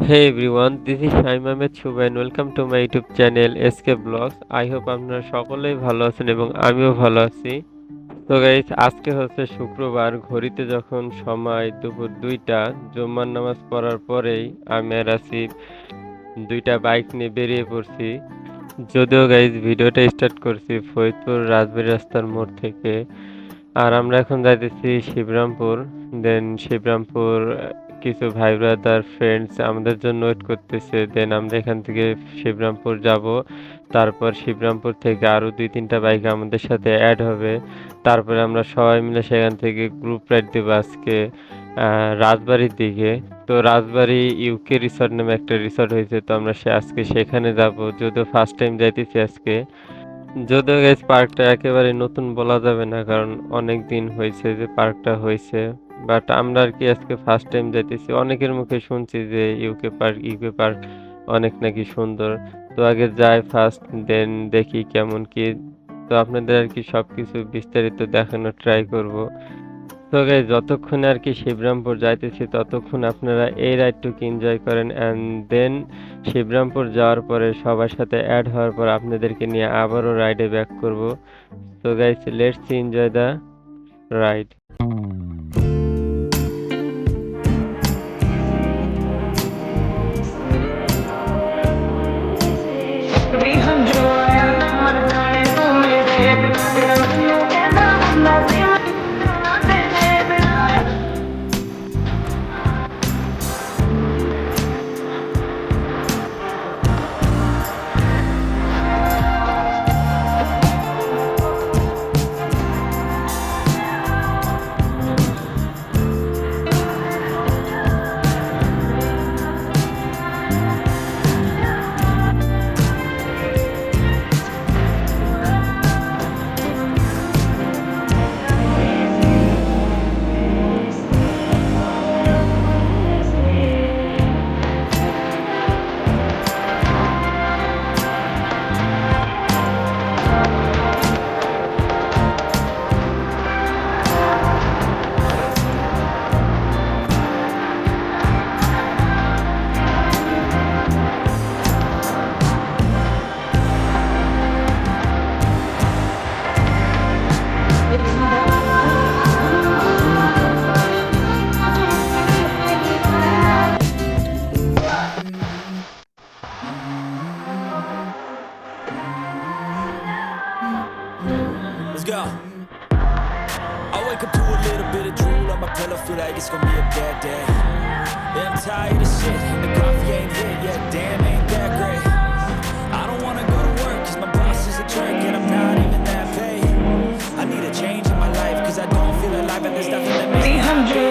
Hey everyone, this is Shaim Ahmed Shubha and welcome to my YouTube channel SK Vlogs. I hope আপনারা সকলেই ভালো আছেন এবং আমিও ভালো আছি। তো গাইস আজকে হচ্ছে শুক্রবার, ঘড়িতে যখন সময় দুপুর 2টা, জুম্মার নামাজ পড়ার পরেই আমি আর আসিফ দুইটা বাইক নিয়ে বেরিয়ে পড়ছি। যদিও গাইস ভিডিওটা স্টার্ট করছি ফরিদপুর রাজবাড়ী রাস্তার মোড় থেকে। আর আমরা এখন যাইতেছি শিবরামপুর। দেন শিবরামপুর কিছু ভাই ব্রাদার ফ্রেন্ডস আমাদের জন্য ওয়েট করতেছে। দেন আমরা এখান থেকে শিবরামপুর যাব। তারপর শিবরামপুর থেকে আরো 2-3টা বাইক আমাদের সাথে অ্যাড হবে। তারপরে আমরা সবাই মিলে সেখান থেকে গ্রুপ রাইড দেবো আজকে রাজবাড়ির দিকে। তো রাজবাড়ি ইউকে রিসর্ট নামে একটা রিসর্ট হয়েছে, তো আমরা আজকে সেখানে যাব। যদিও ফার্স্ট টাইম যাইতেছি আজকে। যদিও গাইস পার্কটা একেবারে নতুন বলা যাবে না, কারণ অনেক দিন হয়েছে যে পার্কটা হয়েছে। বাট আমরা আর কি আজকে ফার্স্ট টাইম যাইতেছি। অনেকের মুখে শুনছি যে ইউকে পার্ক অনেক নাকি সুন্দর। তো আগে যাই ফার্স্ট, দেন দেখি কেমন কি। তো আপনাদের আর কি সবকিছু বিস্তারিত দেখানোর ট্রাই করব। তো গাইস যতক্ষণ আর কি শিবরামপুর যাইতেছি ততক্ষণ আপনারা এই রাইডটুকু এনজয় করেন, অ্যান্ড দেন শিবরামপুর যাওয়ার পরে সবার সাথে অ্যাড হওয়ার পর আপনাদেরকে নিয়ে আবারও রাইডে ব্যাক করব। তো guys let's enjoy the ride. Let's go. I wake up to a little bit of drool on my pillow, feel like it's gonna be a bad day. Yeah, I'm tired of shit, and the coffee ain't hit yet, damn, ain't that great. I don't wanna go to work, cause my boss is a jerk, and I'm not even that paid. I need a change in my life, cause I don't feel alive, and there's nothing that makes me happy.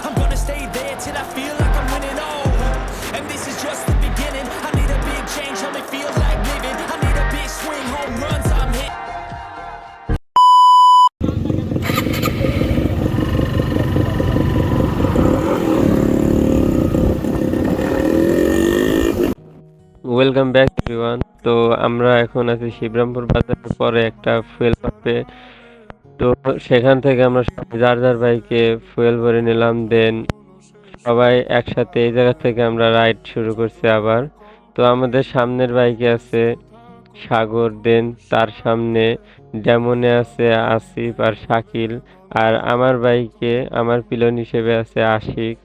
I'm gonna stay there till I feel like I'm winning all. And this is just the beginning. I need a big change, help me feel like living. I need a big swing, home runs, I'm hit. Welcome back everyone. তো আমরা এখন আছি শিবরামপুর বাজারের পরে একটা fuel পাম্পে। তো সেখান থেকে আমরা সবাই যার যার বাইকে ফুয়েল ভরে নিলাম। দেন সবাই একসাথে এই জায়গা থেকে আমরা রাইড শুরু করছি আবার। তো আমাদের সামনের বাইকে আছে সাগর, দেন তার সামনে ডেমনে আছে আসিফ আর শাকিল, আর আমার বাইকে আমার পিলন হিসেবে আছে আশিক।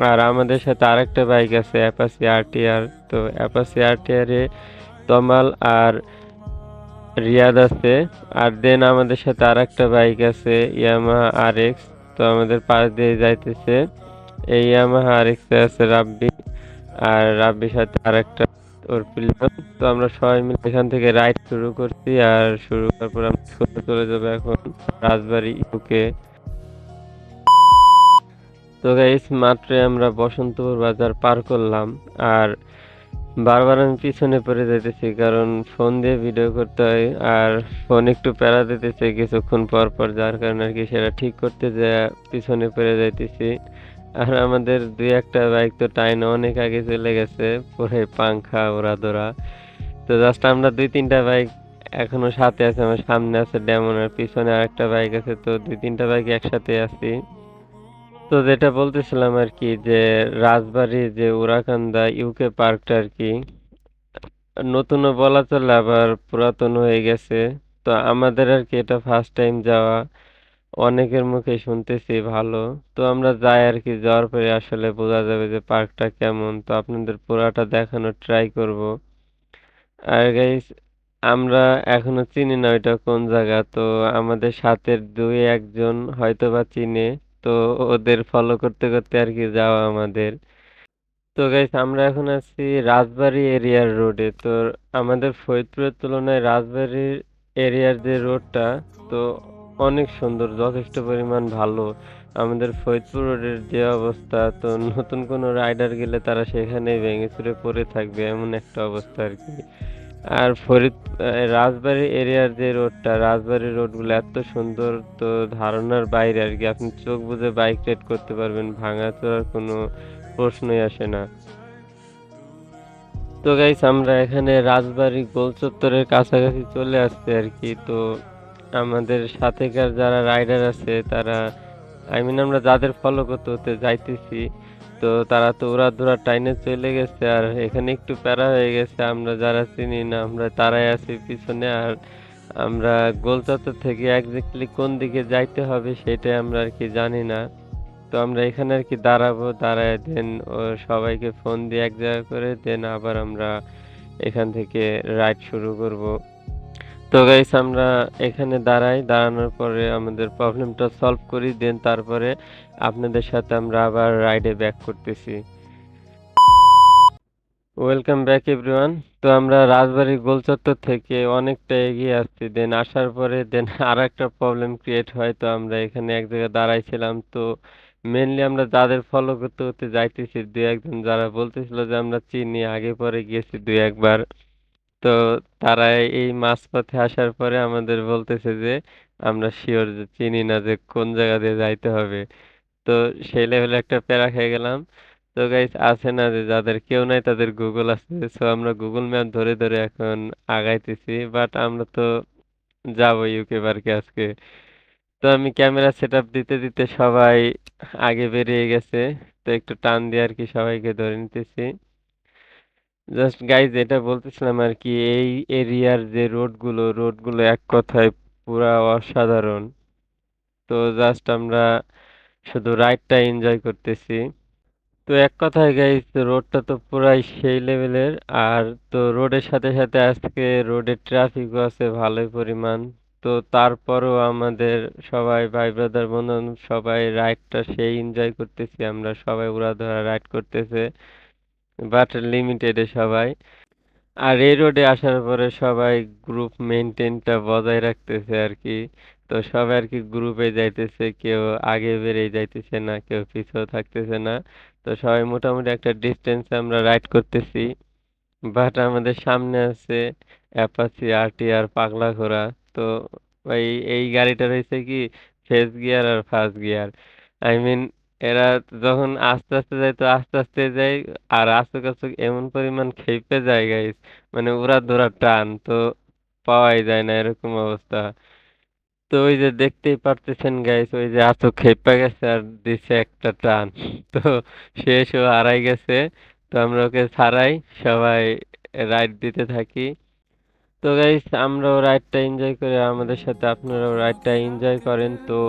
আর আমাদের সাথে আরেকটা বাইক আছে অ্যাপাচি আরটিআর। তো অ্যাপাচি আরটিআরে তমাল আর রিয়াদ আছে। আর দেন আমাদের সাথে আরেকটা বাইক আছে ইয়ামাহা আরএক্স। তো আমাদের পাশ দিয়ে যাইতেছে এই ইয়ামাহা আরএক্স এ আছে রাব্বি, আর রাব্বির সাথে আরেকটা ওর পিলন। তো আমরা সবাই মিলে এখান থেকে রাইড শুরু করছি, আর শুরু করার পর আমরা চলে যাবো এখন রাজবাড়ি ইউকে। তো গাইস মাত্রই আমরা বসন্তপুর বাজার পার করলাম, আর বারবার আমি পিছনে পড়ে যাইতেছি কারণ ফোন দিয়ে ভিডিও করতে হয়, আর ফোন একটু প্যারা দিতেছে কিছুক্ষণ পর পর, যার কারণে আর কি সেটা ঠিক করতে যে পিছনে পড়ে যাইতেছি। আর আমাদের 2-1টা বাইক তো টাইনে অনেক আগে চলে গেছে, পরে পাংখা ওরা ধরা। তো জাস্ট আমরা 2-3টা বাইক এখনো সাথে আছে, আমার সামনে আছে ডেমন আর পিছনে আরেকটা বাইক আছে, তো 2-3টা বাইক একসাথে আছি। তো যেটা বলতেছিলাম আর কি, যে রাজবাড়ী যে উড়াকান্দা ইউকে পার্কটা আর কি, নতুনও বলা চলে আবার পুরাতন হয়ে গেছে। তো আমাদের আর কি এটা ফার্স্ট টাইম যাওয়া, অনেকের মুখে শুনতেছি ভালো। তো আমরা যাই আর কি, যাওয়ার পরে আসলে বোঝা যাবে যে পার্কটা কেমন। তো আপনাদের পুরাটা দেখানোর ট্রাই করব। আর গাইস, আমরা এখনো চিনি না ওইটা কোন জায়গা। তো আমাদের সাথে 2-1 জন হয়তো বা চিনে, তো ওদের ফলো করতে করতে আর কি যাওয়া আমাদের। তো গাইস, আমরা এখন আছি রাজবাড়ী এরিয়ার রোডে। তো আমাদের ফরিদপুরের তুলনায় রাজবাড়ীর এরিয়ার যে রোডটা, তো অনেক সুন্দর, যথেষ্ট পরিমাণ ভালো। আমাদের ফরিদপুর রোডের যে অবস্থা, তো নতুন কোনো রাইডার গেলে তারা সেখানেই ভেঙে চুরে পড়ে থাকবে, এমন একটা অবস্থা আর কি। আর রাজবাড়ী এরিয়ার যে রোডটা, রাজবাড়ির রোডগুলো এত সুন্দর, তো ধারণার বাইরে আর কি। আপনি চোখ বুজে বাইক রাইড করতে পারবেন, ভাঙাচোরার কোনো প্রশ্নই আসে না। তো গাইস, আমরা এখানে রাজবাড়ী গোল চত্বরের কাছাকাছি চলে আসছে আর কি। তো আমাদের সাথেকার যারা রাইডার আছে তারা, আমরা যাদের ফলো করতে করতে যাইতেছি, তো তারা তো উড়াধুরা টাইনে চলে গেছে, আর এখানে একটু প্যারা হয়ে গেছে। আমরা যারা চিনি না, আমরা তারাই আছি পিছনে। আর আমরা গোল চত্বর থেকে একজাক্টলি কোন দিকে যাইতে হবে সেটাই আমরা আর কি জানি না। তো আমরা এখানে আর কি দাঁড়াবো, দাঁড়ায় দেন ও সবাইকে ফোন দিয়ে এক জায়গা করে দেন, আবার আমরা এখান থেকে রাইড শুরু করব। তো গাইস, আমরা এখানে দাঁড়াই, দাঁড়ানোর পরে আমাদের প্রবলেমটা সলভ করি, দেন তারপরে আপনাদের সাথে আমরা আবার রাইডে ব্যাক করতেছি। Welcome back everyone. তো আমরা রাজবাড়ী গোল চত্বর থেকে অনেকটা এগিয়ে আসছি, দেন আসার পরে দেন আর একটা প্রবলেম ক্রিয়েট হয়। তো আমরা এখানে এক জায়গায় দাঁড়াইছিলাম। তো মেনলি আমরা যাদের ফলো করতে করতে যাইতেছি, 2-1 জন যারা বলতেছিল যে আমরা চিনি, আগে পরে গিয়েছি 2-1 বার। তো তারা এই মাঝপথে আসার পরে আমাদের বলতেছে যে আমরা শিওর যে চিনি না যে কোন জায়গা দিয়ে যাইতে হবে। তো সেই লেভেলে একটা প্যারা খেয়ে গেলাম। তো গাইস, আছে না যে যাদের কেউ নাই তাদের গুগল আছে, সো আমরা গুগল ম্যাপ ধরে ধরে এখন আগাইতেছি। বাট আমরা তো যাবো ইউকে পার্কে আজকে। তো আমি ক্যামেরা সেট আপ দিতে দিতে সবাই আগে বেরিয়ে গেছে। তো একটু টান দিয়ে আর কি সবাইকে ধরে নিতেছি। জাস্ট গাইজ, এটা বলতেছিলাম আর কি, এই এরিয়ার যে রোডগুলো এক কথায় পুরা অসাধারণ। তো জাস্ট আমরা শুধু রাইডটা এনজয় করতেছি। তো এক কথায় গাইজ, রোডটা তো পুরাই সেই লেভেলের। আর তো রোডের সাথে সাথে আজকে রোডের ট্রাফিকও আছে ভালোই পরিমাণ। তো তারপরও আমাদের সবাই ভাই ব্রাদার বন্ধু বান্ধব সবাই রাইডটা সেই এনজয় করতেছি, আমরা সবাই উড়াধুরা রাইড করতেছে, বাট লিমিটেডে সবাই। আর এই রোডে আসার পরে সবাই গ্রুপ মেনটেনটা বজায় রাখতেছে আর কি। তো সবাই আর কি গ্রুপে যাইতেছে, কেউ আগে বেরিয়ে যাইতেছে না, কেউ পিছেও থাকতেছে না। তো সবাই মোটামুটি একটা ডিস্টেন্সে আমরা রাইড করতেছি। বাট আমাদের সামনে আছে অ্যাপাচি আরটিআর পাগলা ঘোড়া। তো ভাই, এই গাড়িটা রয়েছে কি ফেস গিয়ার আর ফার্স্ট গিয়ার। আই মিন, এরা যখন আস্তে আস্তে যায় তো আস্তে আস্তে যায়, আর আস্তে আস্তে এমন পরিমাণ খেপে যায় গাইস, মানে ওরা ধরা টান তো পাওয়াই যায় না, এরকম অবস্থা। তো ওই যে দেখতেই পারতেছেন গাইস, ওই যে আতো খেপে গেছে আর দিছে একটা টান। তো শেষ ও হারাই গেছে। তো আমরা ওকে ছাড়াই সবাই রাইড দিতে থাকি। তো গাইস, আমরাও রাইডটা এনজয় করি, আর আমাদের সাথে আপনারাও রাইডটা এনজয় করেন। তো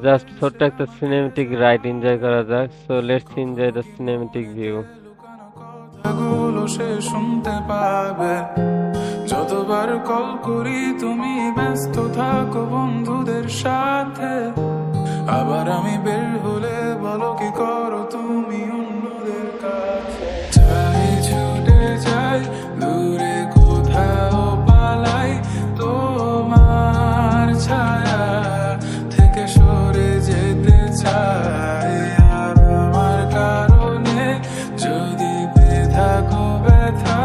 জাস্ট ছোট্ট একটা সিনেমেটিক রাইড এনজয় করা যাক। So let's enjoy the cinematic view. কথাগুলো সে শুনতে পাবে যতবার কল করি, তুমি ব্যস্ত থাকো বন্ধুদের সাথে। আবার আমি বের হলে বলো কি করো তুমি অন্যদের কাছে। চাই ছুটে যাই দূরে কোথাও পালাই, তোমার ছায়া থেকে সরে যেতে চাই। আর আমার কারণে যদি থাকো ব্যথা,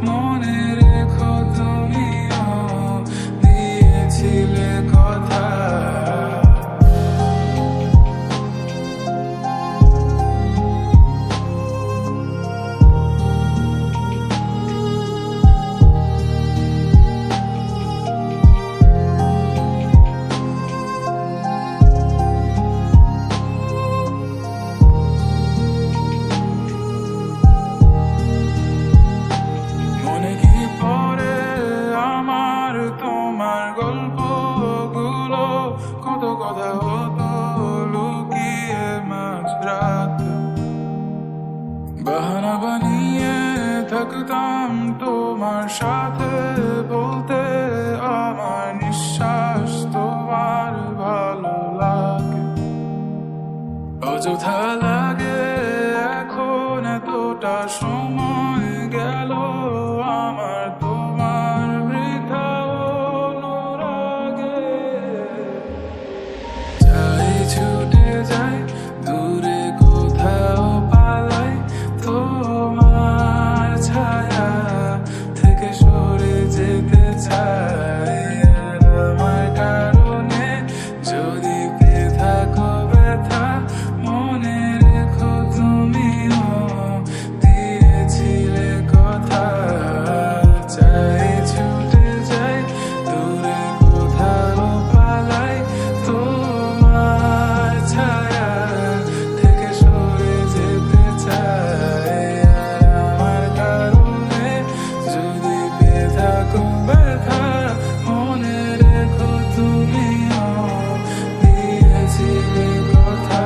মনে রেখো তুমিও দিয়েছিলে কথা। কত কথা হতো লুকিয়ে মাঝরাতে, বাহানা বানিয়ে থাকতাম তোমার সাথে, বলতে আমার নিঃশ্বাস তোমার ভালো লাগে। অযথা লাগে এখন এতটা সময় গেল আমার তোমার বৃথা অনুরাগে। চাই ছুটে যাই দূরে কোথাও পালাই, তোমার ছায়া থেকে সরে যেতে চাই। আর আমার কারণে যদি পেয়ে থাকো ব্যথা, মনে রেখো তুমিও দিয়েছিলে কথা। চাই ছুটে যাই দূরে কোথাও পালাই, তোমার ছায়া থেকে সরে যেতে চাই। আর আমার কারণে যদি পেয়ে থাকো ব্যথা, মনে রেখো তুমিও দিয়েছিলে কথা।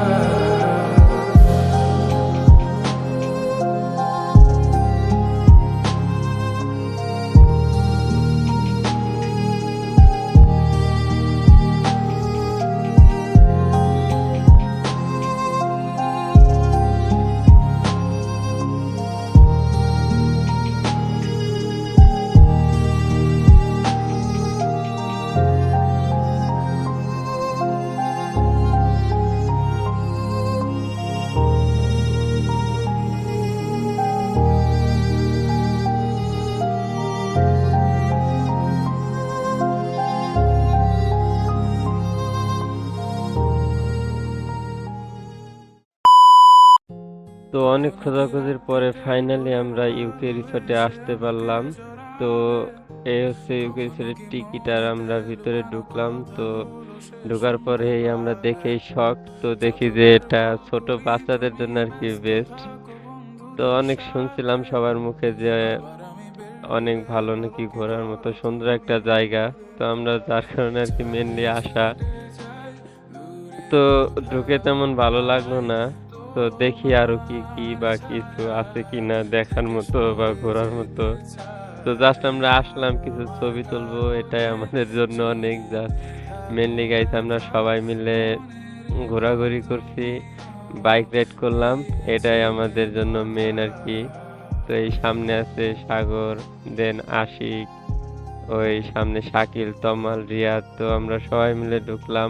তো অনেক খোঁজাখুঁজির পরে ফাইনালি আমরা ইউকে রিসোর্টে আসতে পারলাম। তো এই হচ্ছে ইউকে রিসোর্টের টিকিট, আর আমরা ভিতরে ঢুকলাম। তো ঢোকার পরে আমরা দেখেই শখ, তো দেখি যে এটা ছোট বাচ্চাদের জন্য আর কি বেস্ট। তো অনেক শুনছিলাম সবার মুখে যে অনেক ভালো নাকি, ঘোরার মতো সুন্দর একটা জায়গা। তো আমরা যার কারণে আর কি মেনলি আসা। তো ঢুকে তেমন ভালো লাগলো না। তো দেখি আরো কি কি বা কিছু আছে কিনা দেখার মতো বা ঘোরার মতো। তো জাস্ট আমরা আসলাম কিছু ছবি তুলবো, এটাই আমাদের জন্য অনেক। জাস্ট মেনলি গাইস আমরা সবাই মিলে ঘোরাঘুরি করছি, বাইক রাইড করলাম, এটাই আমাদের জন্য মেন আর কি। তো এই সামনে আছে সাগর, দেন আশিক, ওই সামনে শাকিল, তমাল, রিয়াদ। তো আমরা সবাই মিলে ঢুকলাম।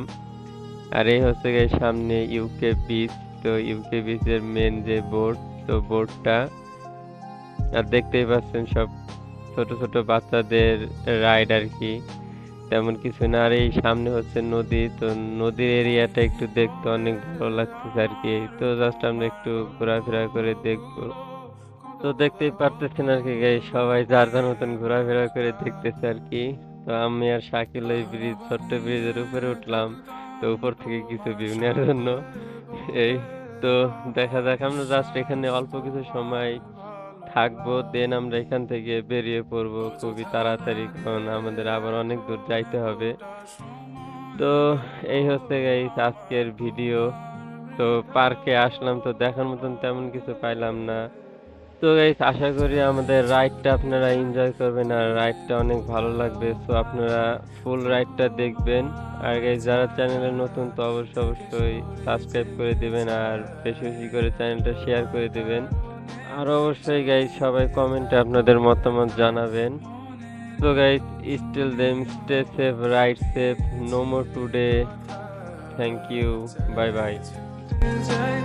আর এই হচ্ছে গিয়ে সামনে ইউকে বিচ। তো ইউকে বিচের মেন যে বোর্ড, তো বোর্ডটা আর দেখতেই পাচ্ছেন সব ছোট ছোট বাচ্চাদের রাইড আর কি, তেমন কিছু না। আর এই সামনে হচ্ছে নদী, তো নদীর এরিয়াটা একটু দেখতে অনেক ভালো লাগতেছে আর কি। তো জাস্ট আমরা একটু ঘোরাফেরা করে দেখবো। তো দেখতেই পারতেছেন আর কি গাইস, সবাই যার যার মতন ঘোরাফেরা করে দেখতেছে আর কি। তো আমি আর শাকিল ওই ব্রিজ, ছোট্ট ব্রিজের উপরে উঠলাম, তো উপর থেকে কিছু ভিউ নেওয়ার জন্য। এই তো দেখা যাক, আমরা জাস্ট এখানে অল্প কিছু সময় থাকবো, দেন আমরা এখান থেকে বেরিয়ে পড়বো খুবই তাড়াতাড়ি, কারণ আমাদের আবার অনেক দূর যাইতে হবে। তো এই হচ্ছে গাইস আজকের ভিডিও। তো পার্কে আসলাম, তো দেখার মতন তেমন কিছু পাইলাম না। তো গাইস আশা করি আমাদের রাইডটা আপনারা এনজয় করবেন, আর রাইডটা অনেক ভালো লাগবে। তো আপনারা ফুল রাইডটা দেখবেন। আর গাইস যারা চ্যানেলে নতুন, তো অবশ্যই সাবস্ক্রাইব করে দিবেন, আর বেশি বেশি করে চ্যানেলটা শেয়ার করে দিবেন। আর অবশ্যই গাইস সবাই কমেন্টে আপনাদের মতামত জানাবেন। তো guys till then, stay safe, ride safe, no more today, thank you, bye bye. যাই